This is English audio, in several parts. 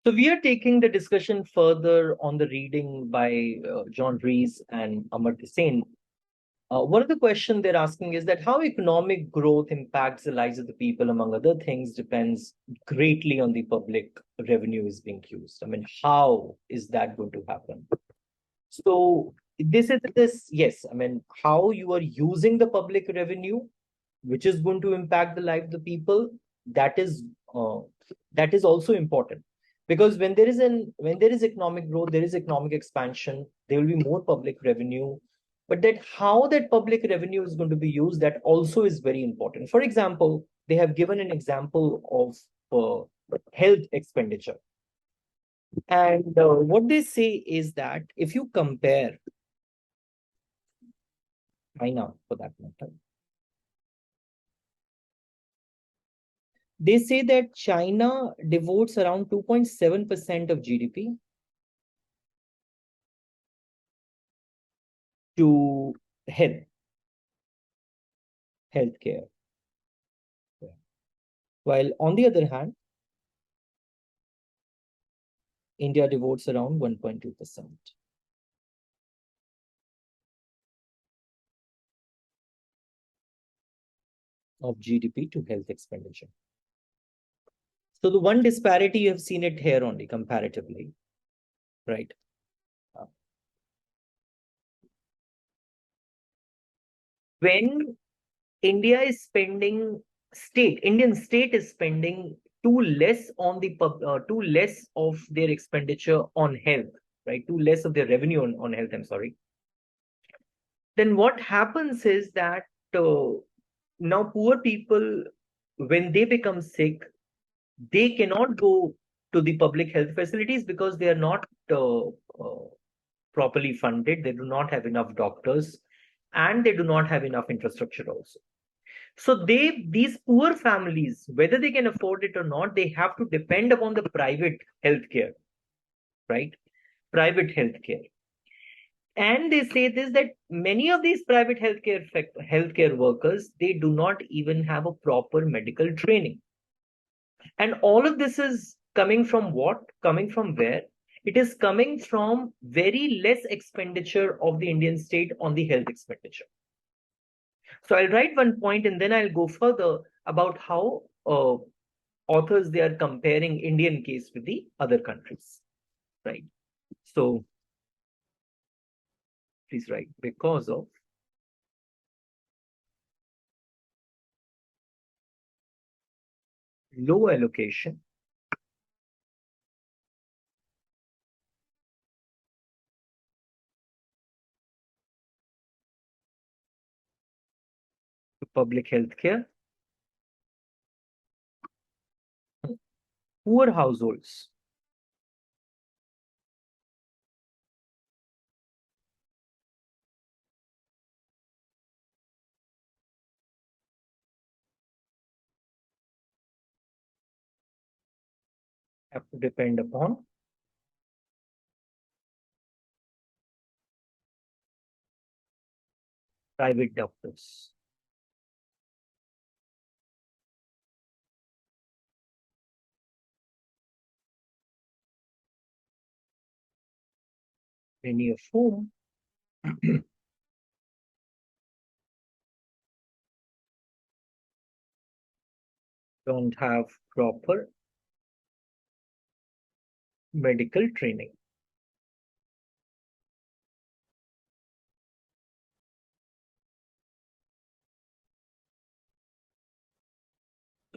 So we are taking the discussion further on the reading by John Dreze and Amartya. One of the questions they're asking is that how economic growth impacts the lives of the people, among other things, depends greatly on the public revenue is being used. I mean, how is that going to happen? So yes, I mean, how you are using the public revenue, which is going to impact the life of the people, that is also important. Because when there is economic growth, there is economic expansion, there will be more public revenue. But that how that public revenue is going to be used, that also is very important. For example, they have given an example of health expenditure. And what they say is that if you compare China, for that matter, they say that China devotes around 2.7% of GDP to healthcare. While on the other hand, India devotes around 1.2% of GDP to health expenditure. So the one disparity, you have seen it here only comparatively, right? When Indian state is spending too less on too less of their expenditure on health, right? Too less of their revenue on health, I'm sorry. Then what happens is that now poor people, when they become sick, they cannot go to the public health facilities because they are not properly funded. They do not have enough doctors, and they do not have enough infrastructure also. So these poor families, whether they can afford it or not, they have to depend upon the private healthcare, right? Private healthcare. And they say this, that many of these private healthcare workers, they do not even have a proper medical training. And all of this is coming from what? Coming from where? It is coming from very less expenditure of the Indian state on the health expenditure. So I'll write one point and then I'll go further about how authors, they are comparing Indian case with the other countries, right? So please write, because of low allocation to public health care, poor households have to depend upon private doctors. Many of whom don't have proper medical training.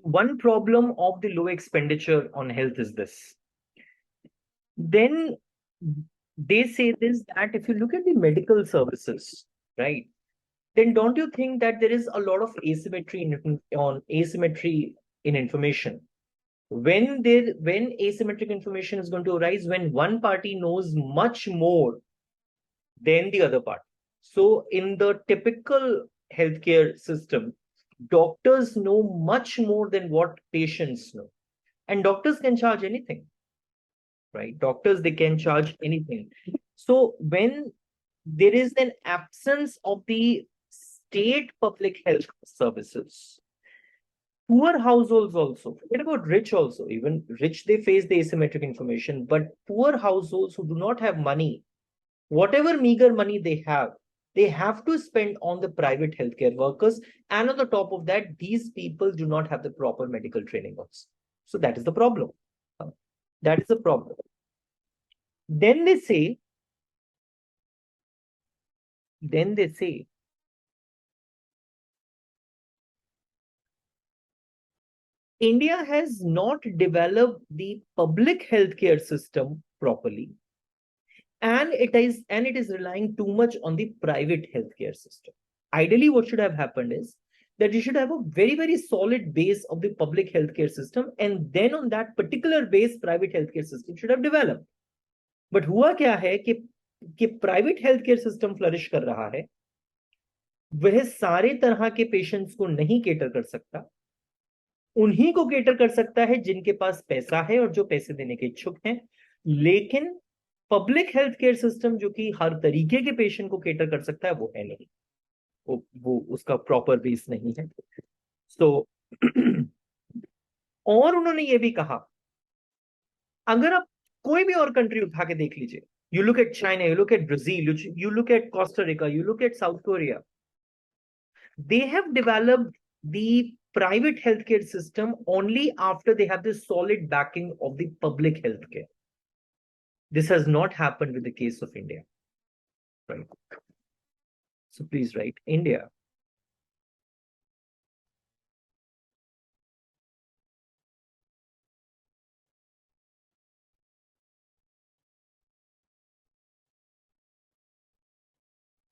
One problem of the low expenditure on health is this. Then they say this, that if you look at the medical services, right, then don't you think that there is a lot of asymmetry in information? When asymmetric information is going to arise, when one party knows much more than the other party. So in the typical healthcare system, doctors know much more than what patients know. And doctors can charge anything, right? Doctors, they can charge anything. So when there is an absence of the state public health services, Poor households also, forget about rich also, even rich, they face the asymmetric information, but poor households who do not have money, whatever meager money they have to spend on the private healthcare workers. And on the top of that, these people do not have the proper medical training also. So that is the problem. That is the problem. Then they say, then they say, India has not developed the public healthcare system properly, and it is relying too much on the private healthcare system. Ideally, what should have happened is that you should have a very, very solid base of the public healthcare system, and then on that particular base, private healthcare system should have developed. But हुआ क्या है कि private health care system flourish कर रहा है, वह सारे तरह के पेशेंट्स को नहीं केटर कर सकता, उन्हीं को केटर कर सकता है जिनके पास पैसा है और जो पैसे देने के इच्छुक हैं। लेकिन पब्लिक हेल्थ केयर सिस्टम जो कि हर तरीके के पेशेंट को केटर कर सकता है, वो है नहीं, वो उसका प्रॉपर बेस नहीं है। सो और उन्होंने ये भी कहा, अगर आप कोई भी और कंट्री उठा के देख लीजिए, you look at China, you look at Brazil, you look at Costa Rica, you look at south Korea, they have developed the private healthcare system only after they have the solid backing of the public healthcare. This has not happened with the case of India, right? So please write India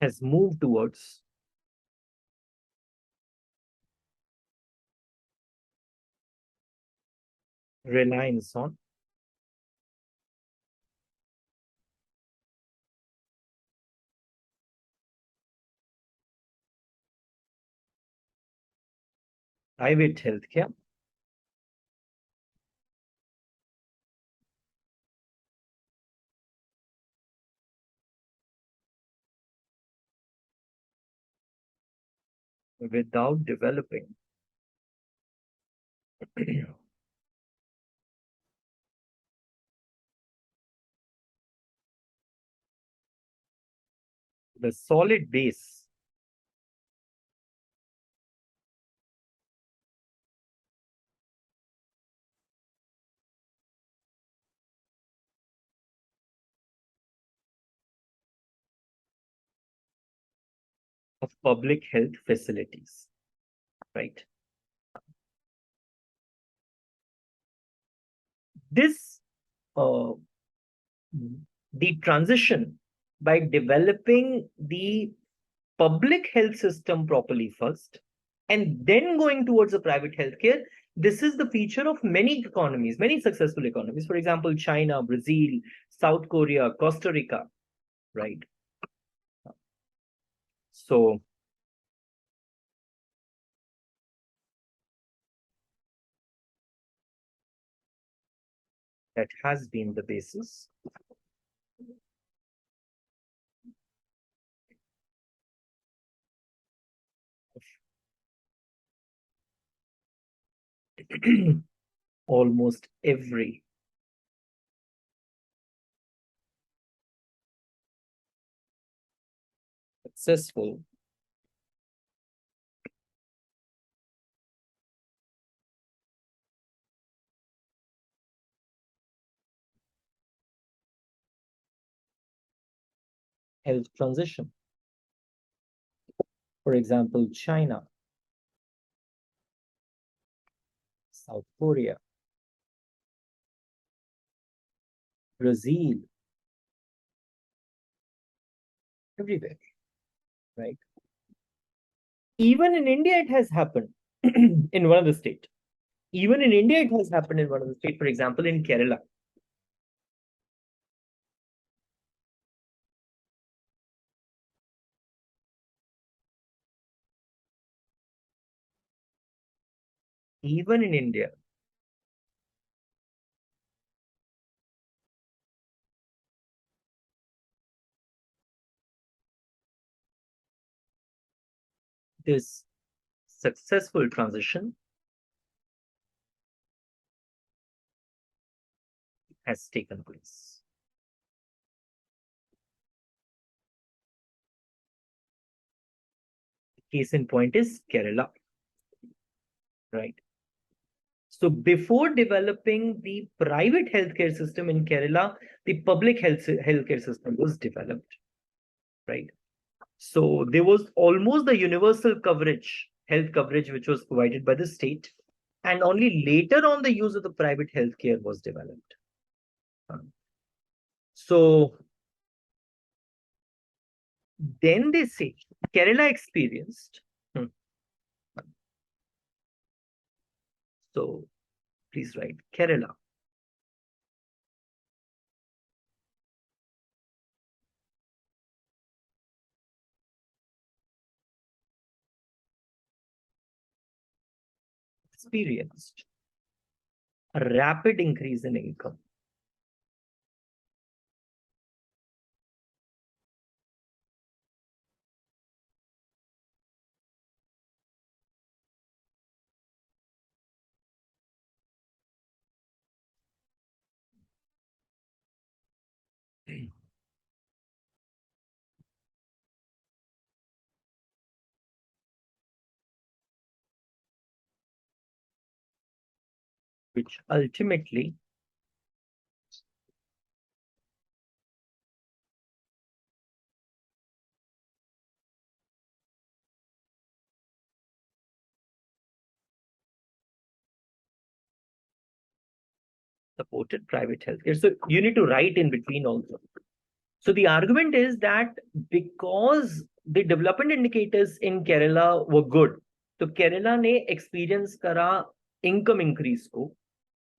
has moved towards reliance on private healthcare without developing the solid base of public health facilities, right? This uh, the transition by developing the public health system properly first and then going towards a private healthcare, this is the feature of many economies, many successful economies. For example, China, Brazil, South Korea, Costa Rica, right? So that has been the basis of almost every successful health transition. For example, China, South Korea, Brazil, everywhere, right? Even in India, it has happened in one of the state. Even in India, it has happened in one of the state. For example, in Kerala. Even in India, this successful transition has taken place. Case in point is Kerala, right? So before developing the private healthcare system in Kerala, the public healthcare system was developed, right? So there was almost the universal coverage, health coverage, which was provided by the state. And only later on the use of the private healthcare was developed. So then they say Kerala experienced. So please write Kerala. Experienced a rapid increase in income. Which ultimately supported private healthcare. So you need to write in between also. So the argument is that because the development indicators in Kerala were good, तो केरला ने experience करा income increase को,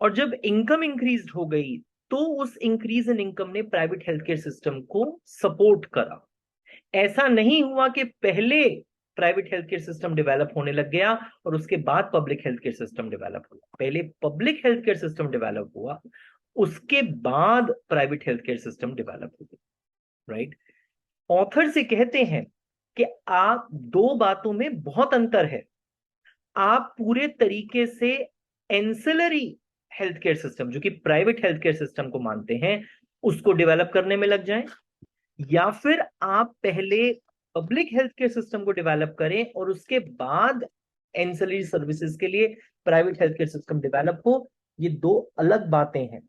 और जब income increase हो गई तो उस इंक्रीज इन इनकम ने प्राइवेट हेल्थ केयर सिस्टम को सपोर्ट करा. ऐसा नहीं हुआ कि पहले private health care system develop होने लग गया और उसके बाद public health care system develop हुआ. पहले public health care system develop हुआ, उसके बाद private health care system develop हुआ, राइट? ऑथर से कहते हैं कि आप दो बातों में बहुत अंतर है. आप पूरे तरीके से एंसिलरी हेल्थ केयर सिस्टम, जो कि प्राइवेट हेल्थ केयर सिस्टम को मानते हैं, उसको डेवलप करने में लग जाएं, या फिर आप पहले पब्लिक हेल्थ केयर सिस्टम को डेवलप करें और उसके बाद एंसिलरी सर्विसेज के लिए private health care system develop हो. ये दो अलग बातें हैं.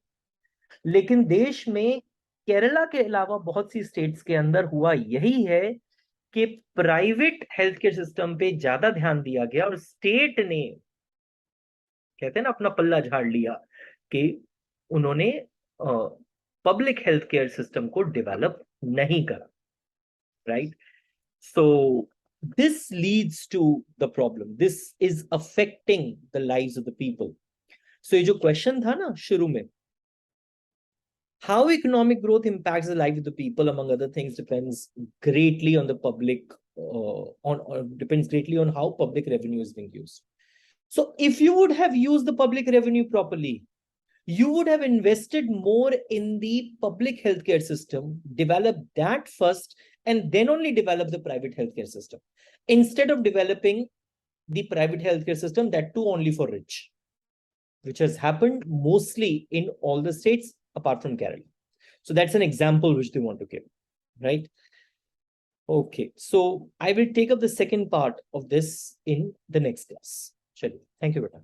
लेकिन देश में केरला के अलावा बहुत सी स्टेट्स के अंदर हुआ यही है कि प्राइवेट हेल्थ केयर सिस्टम पे ज्यादा ध्यान दिया गया और स्टेट ने, कहते हैं ना, अपना पल्ला झाड़ लिया कि उन्होंने पब्लिक हेल्थ केयर सिस्टम को डेवलप नहीं करा, right? So this leads to the problem. This is affecting the lives of the people. So ये जो क्वेश्चन था ना शुरू में, how economic growth impacts the life of the people, among other things, depends greatly on the public, depends greatly on how public revenue is being used. So if you would have used the public revenue properly, you would have invested more in the public healthcare system, developed that first, and then only develop the private healthcare system, instead of developing the private healthcare system, that too only for rich, which has happened mostly in all the states apart from Kerala. So that's an example which they want to give, right? Okay, so I will take up the second part of this in the next class. Thank you, Beta.